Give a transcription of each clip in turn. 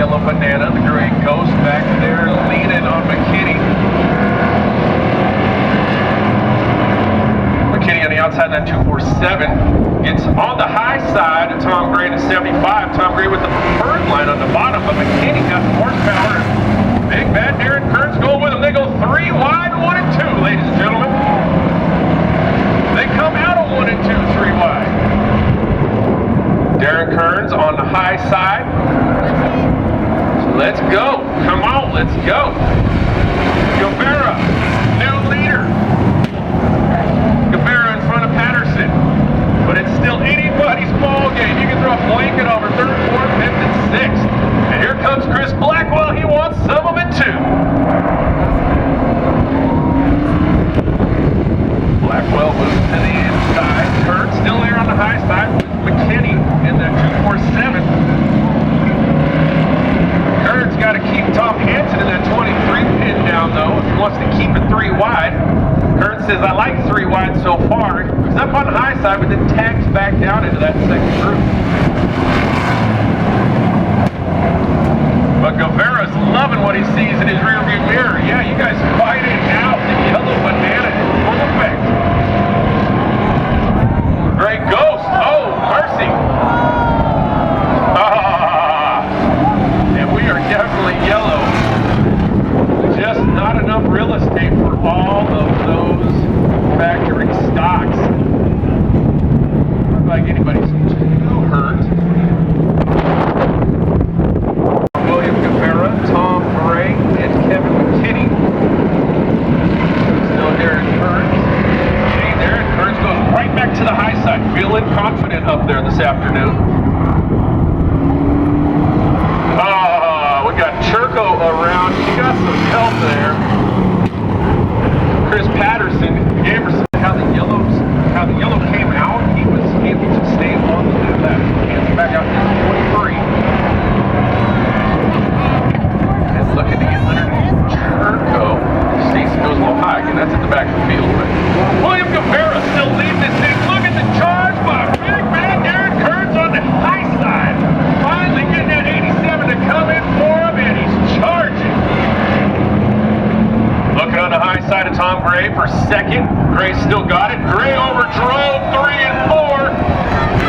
yellow banana, the gray ghost back there leaning on McKinney. McKinney on the outside, that 247. Gets on the high side of Tom Gray to 75. Tom Gray with the preferred line on the bottom, but McKinney got the horsepower. Big bad Darren Keirns going with him. They go 3 wide, 1 and 2, ladies and gentlemen. They come out of 1 and 2, 3 wide. Darren Keirns on the high side. So let's go. Come on, let's go. GUEVARA, new leader. GUEVARA in front of Patterson. But it's still anybody's ball game. You can throw a blanket over 3rd, 4th, 5th, and 6th. And here comes Chris Blackwell. He wants some of it too. Blackwell moves to the inside. Keirns still there on the high side with McKinney in the 247. Keirns got to keep Tom Hansen in that 23 pin down though if he wants to keep it 3 wide. Keirns says, I like 3 wide so far. He's up on the high side, but then tags back down into that second group. But GUEVARA's loving what he sees in his rearview mirror. Yeah, you guys fighting out the yellow banana in full effect. Great ghost. Oh, mercy. And we are definitely yellow. Just not enough real estate for all of those factory stocks. Not like anybody's too hurt. William GUEVARA, Tom Gray, and Kevin McKinney. Still Darren Keirns. Okay, Darren Keirns goes right back to the high side. Feeling confident up there this afternoon. We got CHERCO around. He got some help there. Chris Patterson gave her how the yellow came out. He was able to stay on the left. Hands back out to 23. And looking to get underneath CHERCO. STACY goes a little high. Again, that's at the back of the field. But William GUEVARA still leading this thing. Look at the charge by big man Darren Keirns on the high side. Finally getting that 87 to come in for him, and he's charging. Looking on the high side of Tom Gray for second. Gray still got it. Gray overdrove 3 and 4.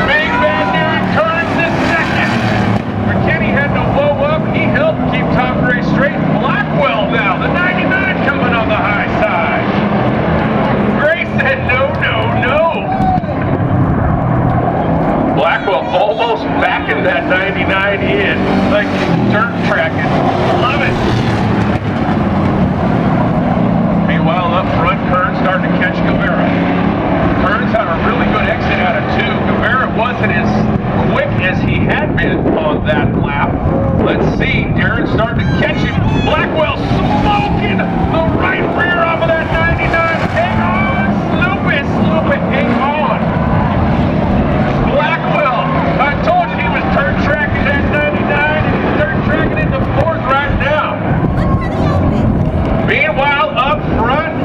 Big man Darren Keirns this second. McKinney had to blow up. He helped keep Tom Gray straight. Blackwell now, the 99 coming on the high side. Gray said no, no, no. Blackwell almost backing that 99 in. Like dirt tracking. Love it. Meanwhile, up front, Keirns starting to catch GUEVARA. Keirns had a really good exit out of 2. GUEVARA wasn't as quick as he had been on that lap. Let's see, Darren starting to catch him. Blackwell smoking the right rear off of that 99. Hang on, sloop it, hang on. Blackwell, I told you he was turn tracking that 99 and he's turn tracking into 4th right now. Meanwhile, up front,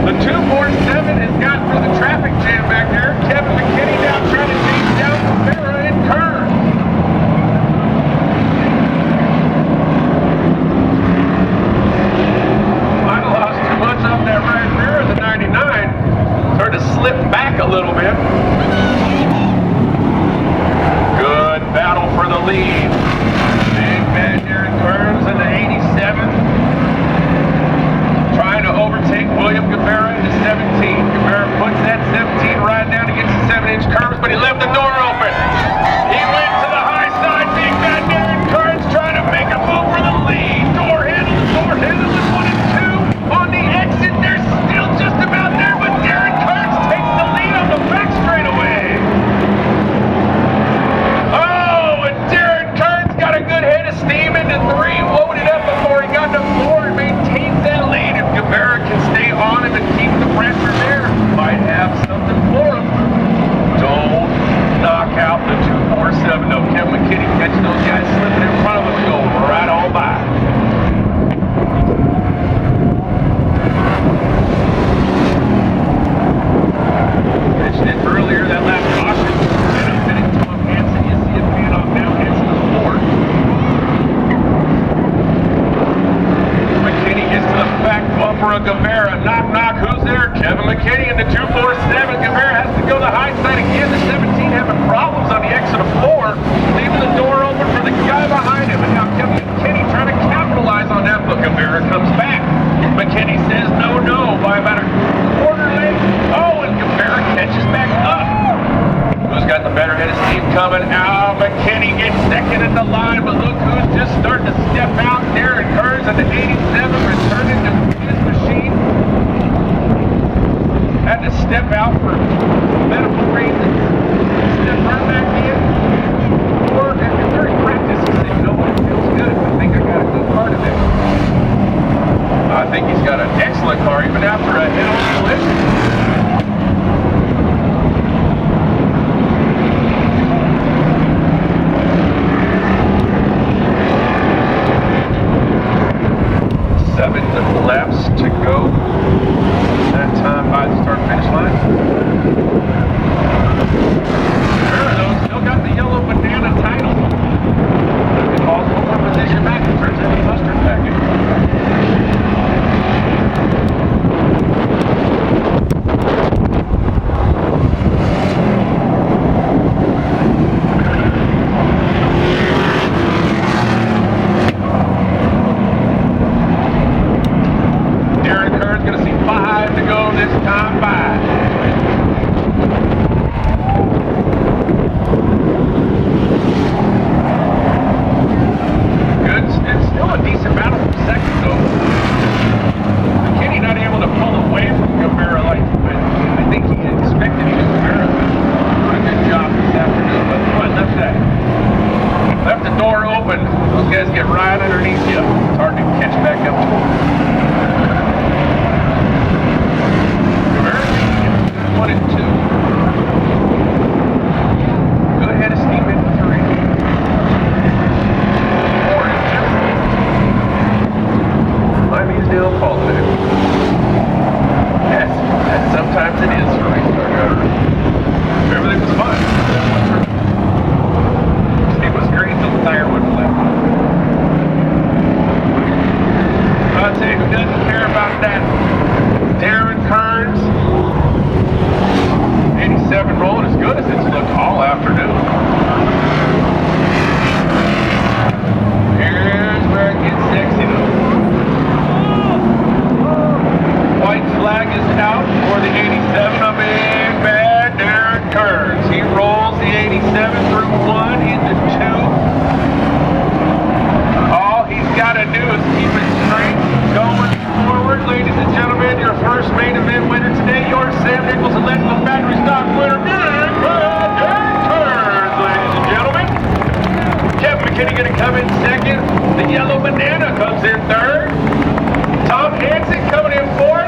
the 247 has got through the traffic jam back there. Kevin McKinney now trying to chase down GUEVARA and Keirns. Might have lost too much off that right rear of the 99. Started to slip back a little bit. Good battle for the lead. Big man Darren Keirns in the 87. Trying to overtake William GUEVARA in the 17. GUEVARA puts that 17 right down to get to 7-inch curves, but he left the door open. He went to the high side. Big man Darren Keirns trying to make a move for the lead. Door handle is 1 and 2. On the exit, they're still just about there, but Darren Keirns takes the lead on the back straightaway. Oh, and Darren Keirns got a good head of steam into 3, loaded up before he got to 4 and maintains that lead. If GUEVARA can stay on him and keep the pressure there, might have something for him. Don't knock out the 247 though. Kevin McKinney catching those guys slipping in front of him and go right on by. Mentioned it earlier, that last caution benefiting Tom Hansen. You see it paying off now. Hansen to 4. But now Kevin McKinney trying to capitalize on that, but Guevara comes back. McKinney says no by about a quarter length. Oh, and Guevara catches back up. Who's got the better head of steam coming out? McKinney gets second in the line, but look who's just starting to step out. DARRYN KEIRNS at the 87, returning to his machine. Had to step out for medical reasons. Step right back in. Or during practice, he said, you know what, it feels good. I think I got a good part of it. I think he's got an excellent car, even after a head-on collision. Laps to go. That time by the start-finish line. Guevara, still got the yellow banana title. It falls one more position back and turns into a mustard package. Come in second. The yellow banana comes in third. Tom Hansen coming in fourth.